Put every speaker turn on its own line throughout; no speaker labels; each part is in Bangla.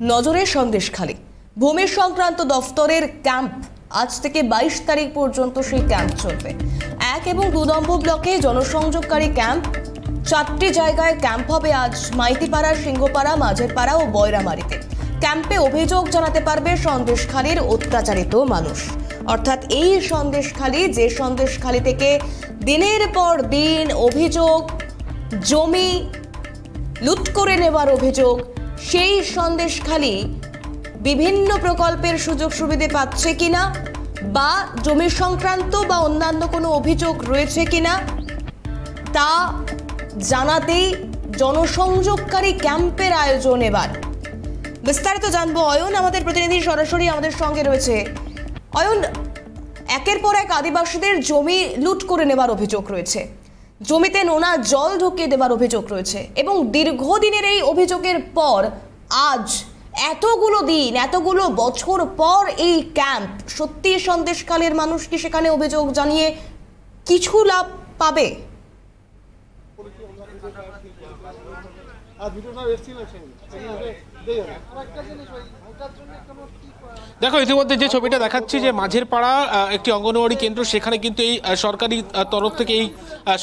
নজরে সন্দেশখালী ভূমি সংক্রান্ত দফতরের ক্যাম্প আজ থেকে 22 তারিখ পর্যন্ত সেই ক্যাম্প চলবে। 1 এবং 2 নম্বর ব্লকে জনসংযোগকারী ক্যাম্প, 4টি জায়গায় ক্যাম্প হবে আজ মাইতিপাড়া, সিংহপাড়া, মাঝেরপাড়া ও বয়রামারিতে। ক্যাম্পে অভিযোগ জানাতে পারবে সন্দেশখালীর অত্যাচারিত মানুষ, অর্থাৎ এই সন্দেশখালী যে সন্দেশখালী থেকে দিনের পর দিন অভিযোগ, জমি লুট করে নেওয়ার অভিযোগ, সেই সন্দেশখালী বিভিন্ন প্রকল্পের সুযোগ সুবিধা পাচ্ছে কিনা বা জমি সংক্রান্ত বা অন্যান্য কোনো অভিযোগ রয়েছে কিনা তা জানাতেই জনসংযোগকারী ক্যাম্পের আয়োজন। এবার বিস্তারিত জানবো। অয়ন আমাদের প্রতিনিধি সরাসরি আমাদের সঙ্গে রয়েছে। অয়ন, একের পর এক আদিবাসীদের জমি লুট করে নেবার অভিযোগ রয়েছে, জমিতে নোনা জল ঢুকিয়ে দেবার অভিযোগ রয়েছে এবং দীর্ঘদিনের এই অভিযোগের পর আজ এতগুলো দিন, এতগুলো বছর পর এই ক্যাম্প, সত্যি সন্দেশখালীর মানুষ কি সেখানে অভিযোগ জানিয়ে কিছু লাভ পাবে?
দেখো, ইতিমধ্যে যে ছবিটা দেখাচ্ছি যে মাঝেরপাড়া একটি অঙ্গনওয়াড়ি কেন্দ্র, সেখানে কিন্তু এই সরকারি তরফ থেকে এই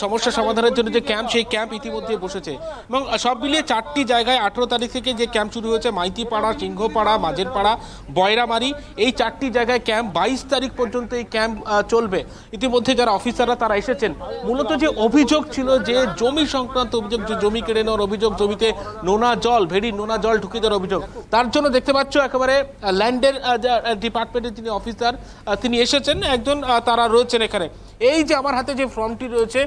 সমস্যা সমাধানের জন্য যে ক্যাম্প, সেই ক্যাম্প ইতিমধ্যে বসেছে এবং সব মিলিয়ে 4টি জায়গায় 18 তারিখ থেকে যে ক্যাম্প শুরু হয়েছে, মাইতিপাড়া, সিংহপাড়া, মাঝেরপাড়া, বয়রামারি, এই 4টি জায়গায় ক্যাম্প 22 তারিখ পর্যন্ত এই ক্যাম্প চলবে। ইতিমধ্যে যারা অফিসাররা তারা এসেছেন। মূলত যে অভিযোগ ছিল যে জমি সংক্রান্ত অভিযোগ, যে জমি কেড়ে নেওয়ার অভিযোগ, জমিতে নোনা জল, ভেড়ির নোনা জল ঢুকিয়ে দেওয়ার অভিযোগ, তার জন্য দেখতে পাচ্ছ একেবারে ল্যান্ডের ডিপার্টমেন্টের যিনি অফিসার তিনি এসেছেন, একজন তারা রয়েছেন এখানে। এই যে আমার হাতে যে ফর্মটি রয়েছে,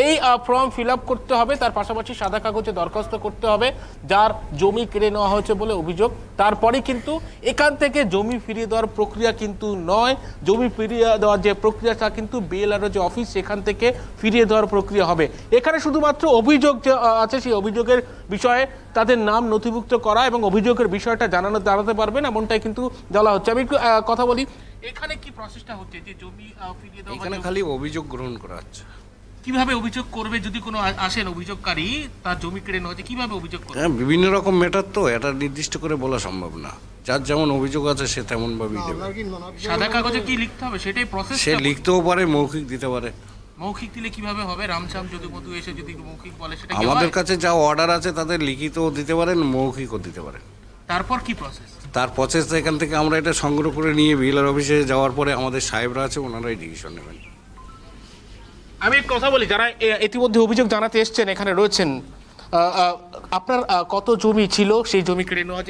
এই ফর্ম ফিল আপ করতে হবে, তার পাশাপাশি সাদা কাগজে দরখাস্ত করতে হবে যার জমি কেড়ে নেওয়া হয়েছে বলে অভিযোগ। তারপরে কিন্তু এখান থেকে জমি ফিরিয়ে দেওয়ার প্রক্রিয়া কিন্তু নয়, জমি ফিরিয়ে দেওয়ার যে প্রক্রিয়া তা কিন্তু বিএলআরও যে অফিস, সেখান থেকে ফিরিয়ে দেওয়ার প্রক্রিয়া হবে। এখানে শুধুমাত্র অভিযোগ যে আছে সেই অভিযোগের বিষয়ে তাদের নাম নথিভুক্ত করা এবং অভিযোগের বিষয়টা জানাতে পারবেন, এমনটাই কিন্তু বলা হচ্ছে। আমি একটু কথা বলি, এখানে কি প্রসেসটা হচ্ছে যে জমি ফিরিয়ে দেওয়া?
এখানে খালি অভিযোগ গ্রহণ করা হচ্ছে।
কিভাবে অভিযোগ করবে? যদি কোনো আসেন অভিযোগকারী, তার জমি কেড়ে নেওয়া হচ্ছে, কিভাবে অভিযোগ করবে?
বিভিন্ন রকম ম্যাটার, তো এটা নির্দিষ্ট করে বলা সম্ভব না। যার যেমন অভিযোগ আছে সে তেমন ভাবেই দেবে।
সাদা কাগজে কি লিখতে হবে সেটাই প্রসেস?
সে লিখতেও পারে, মৌখিক দিতে পারে।
মৌখিক দিলে কিভাবে হবে? রামচাম যদি মধু এসে যদি মৌখিক বলে, সেটা
আমাদের কাছে যা অর্ডার আছে তাদের লিখিতও দিতে পারেন, মৌখিকও দিতে পারেন।
তারপর কি প্রসেস?
তার প্রসেস এখান থেকে আমরা এটা সংগ্রহ করে নিয়ে বিএলআর অফিসে যাওয়ার পরে আমাদের সাহেবরা আছে, ওনারাই ডিসিশন নেবেন।
আমি কথা বলি, যারা ইতিমধ্যে অভিযোগ জানাতে এসছেন এখানে রয়েছেন, আপনার কত জমি ছিল? সেই জমি কেড়ে নেওয়া?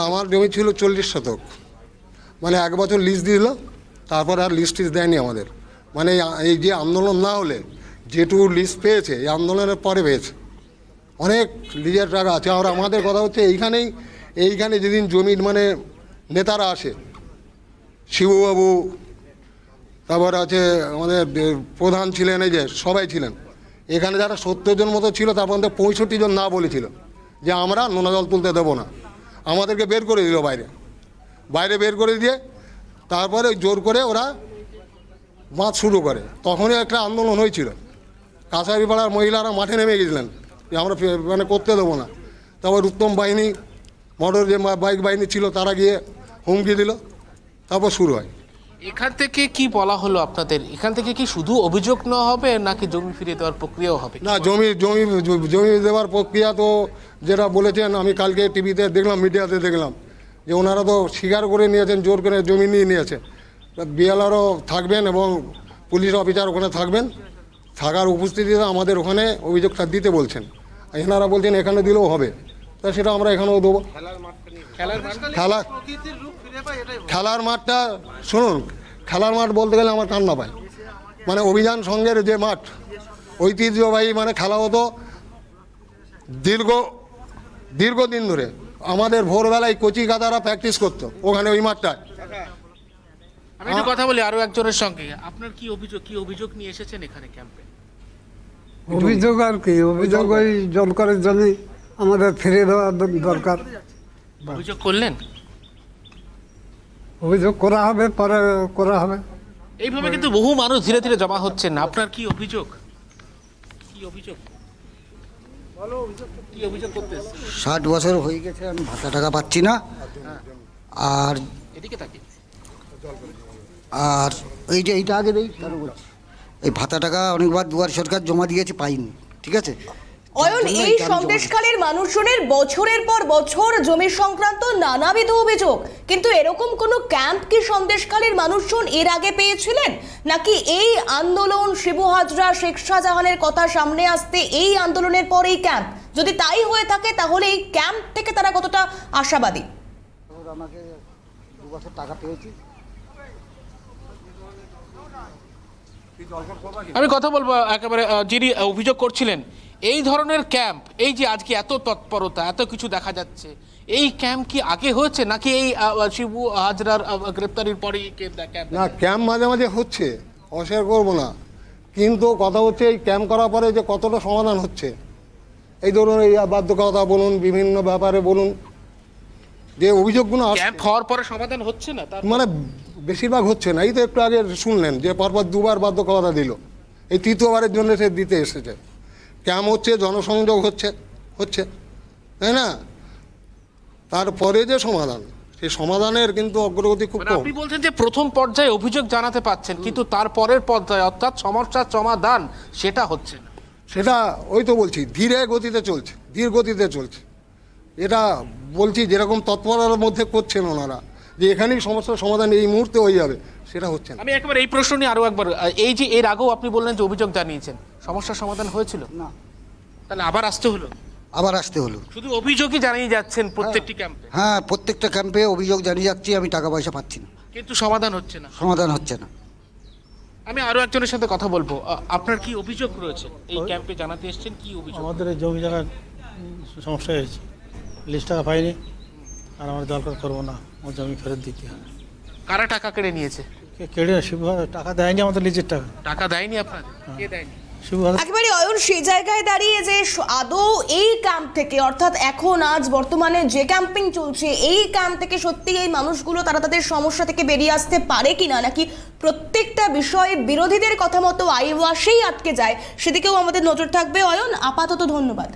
আমার জমি ছিল 40 শতক, মানে 1 বছর লিজ দিল, তারপর আর লিস্ট দেয়নি আমাদের। মানে এই যে আন্দোলন না হলে যেটুকু লিস্ট পেয়েছে এই আন্দোলনের পরে পেয়েছে, অনেক লিজের টাকা আছে। আর আমাদের কথা হচ্ছে এইখানে যেদিন জমির মানে নেতারা আসে, শিবুবাবু, তারপর আছে আমাদের প্রধান ছিলেন, এই যে সবাই ছিলেন এখানে, যারা 70 জন মতো ছিল, তার মধ্যে 65 জন না বলেছিল যে আমরা নোনা জল তুলতে দেবো না। আমাদেরকে বের করে দিল বাইরে বের করে দিয়ে তারপরে জোর করে ওরা বাঁধ শুরু করে। তখনই একটা আন্দোলন হয়েছিল, কাছারিপাড়ার মহিলারা মাঠে নেমে গেছিলেন যে আমরা মানে করতে দেবো না। তারপর উত্তম বাহিনী, মোটর যে বাইক বাহিনী ছিল তারা গিয়ে হুমকি দিল, তারপর শুরু হয়।
এখান থেকে কি বলা হলো আপনাদের? এখান থেকে কি শুধু অভিযোগ নেওয়া হবে নাকি জমি ফিরিয়ে দেওয়ার প্রক্রিয়াও হবে?
না, জমি দেওয়ার প্রক্রিয়া তো যেটা বলেছেন, আমি কালকে টিভিতে দেখলাম, মিডিয়াতে দেখলাম যে ওনারা তো স্বীকার করে নিয়েছেন, জোর করে জমি নিয়ে নিয়েছে। বিএলআরও থাকবেন এবং পুলিশ অফিসার ওখানে থাকবেন, থাকার উপস্থিতিতে আমাদের ওখানে অভিযোগটা দিতে বলছেন। এনারা বলছেন এখানে দিলেও হবে, তা সেটা আমরা এখানেও দেবো। খেলার মাঠটা শুনুন, খেলার মাঠ বলতে গেলে আমার কান্না পায়। মানে অভিযান সংঘের যে মাঠ, ঐতিহ্যবাহী, মানে খেলা হতো দীর্ঘদিন ধরে। আমাদের ভোরবেলায় কচি কাদারা প্র্যাকটিস করতো ওখানে, ওই মাঠটায়।
আমি একটু কথা বলি আরো একজনের সঙ্গে। আপনার কি অভিযোগ নিয়ে এসেছেন এখানে ক্যাম্পে?
অভিযোগ আর কি, অভিযোগ ওই জল করার জন্য আমাদের ফিরে দেওয়া দরকার।
অভিযোগ করলেন?
অভিযোগ করা হবে, পরে করা হবে।
এইভাবে কিন্তু বহু মানুষ ধীরে ধীরে জমা হচ্ছেন। আপনার কি অভিযোগ? কি অভিযোগ করতে এসেছেন?
60 বছর হয়ে গেছে, আমি ভাতা টাকা পাচ্ছি না। আর
এদিকে তাকিয়ে।
আর এইটা আগে দেই, কেন বলছি, এই ভাতা টাকা অনেকবার দুয়ার সরকার জমা দিয়েছে, পাইনি। ঠিক আছে,
অয়ন, এই সন্দেশখালীর মানুষজনের বছরের পর বছর জমি সংক্রান্ত নানাবিধ অভিযোগ, কিন্তু এরকম কোনো ক্যাম্প কি সন্দেশখালীর মানুষজন এর আগে পেয়েছিলেন, নাকি এই আন্দোলন শিবু হাজরা শেখ শাহজাহানের কথা সামনে আসতে এই আন্দোলনের পর এই ক্যাম্প? যদি তাই হয়ে থাকে তাহলে এই ক্যাম্প থেকে তারা কতটা আশাবাদী?
আমাকে 2 বছর টাকা পেয়েছি।
আমি কথা বলবো একেবারে যিনি অভিযোগ করছিলেন এই ধরনের ক্যাম্প, এই যে আজকে এত তৎপরতা, এত কিছু দেখা যাচ্ছে, এই ক্যাম্প কি আগে হয়েছে নাকি এই শিবু হাজরার গ্রেপ্তারির পরেই ক্যাম্প?
না, ক্যাম্প মাঝে মাঝে হচ্ছে, অস্বীকার করবো না, কিন্তু কথা হচ্ছে এই ক্যাম্প করার পরে যে কতটা সমাধান হচ্ছে। এই ধরুন এই বাধ্যকতা বলুন, বিভিন্ন ব্যাপারে বলুন, যে অভিযোগগুলো
ক্যাম্প হওয়ার পরে সমাধান হচ্ছে না, তার
মানে বেশিরভাগ হচ্ছে না। এই তো একটু আগে শুনলেন যে পরপর 2বার বাধ্যকতা দিল, এই 3য়বারের জন্য সে দিতে এসেছে। ক্যাম্প হচ্ছে, জনসংযোগ হচ্ছে, তাই না? তারপরে যে সমাধান, সেই সমাধানের কিন্তু অগ্রগতি খুব কম।
আপনি বলছেন যে প্রথম পর্যায়ে অভিযোগ জানাতে পাচ্ছেন, কিন্তু তারপরের পর্যায়ে অর্থাৎ সমস্যার সমাধান সেটা হচ্ছে না।
সেটা ওই তো বলছি, ধীর গতিতে চলছে। এটা বলছি যেরকম তৎপরতার মধ্যে করছেন ওনারা, যে এখানেই সমস্যার সমাধান এই মুহূর্তে হয়ে যাবে, সেটা হচ্ছে না।
আমি একবার এই প্রশ্ন নিয়ে আরো একবার, এই যে এর আগেও আপনি বললেন যে অভিযোগ জানিয়েছেন, সমস্যার সমাধান হয়েছিল
না,
তাহলে আবার আসতে হলো?
আবার আসতে হলো।
শুধু অভিযোগই জানিয়ে যাচ্ছেন প্রত্যেকটি ক্যাম্পে?
হ্যাঁ, প্রত্যেকটা ক্যাম্পে অভিযোগ জানিয়ে যাচ্ছি, আমি টাকা পয়সা পাচ্ছি না,
কিন্তু সমাধান হচ্ছে না।
সমাধান হচ্ছে না।
আমি আরো একজনের সাথে কথা বলবো। আপনার কি অভিযোগ রয়েছে এই ক্যাম্পে জানাতে এসেছেন? কি অভিযোগ?
আমাদের এই জমি জায়গার সমস্যা হয়েছে, লিস্ট টাকা পাইনি, আর আমরা দরকার করবো না, আমার জমি ফেরত দিতে হবে।
কারা টাকা কেড়ে নিয়েছে?
কেড়ে শিবু টাকা দেয়নি, আমাদের লিজের টাকা
টাকা দেয়নি আপনার? কে দেয়নি?
শিবু
একেবারে অয়ন, সেই জায়গায় দাঁড়িয়ে যে আদৌ এই ক্যাম্প থেকে, অর্থাৎ এখন আজ বর্তমানে যে ক্যাম্পিং চলছে, এই ক্যাম্প থেকে সত্যি এই মানুষগুলো তারা তাদের সমস্যা থেকে বেরিয়ে আসতে পারে কিনা, নাকি প্রত্যেকটা বিষয়ে বিরোধীদের কথা মতো আইওয়াসেই আটকে যায়, সেদিকেও আমাদের নজর থাকবে। অয়ন, আপাতত ধন্যবাদ।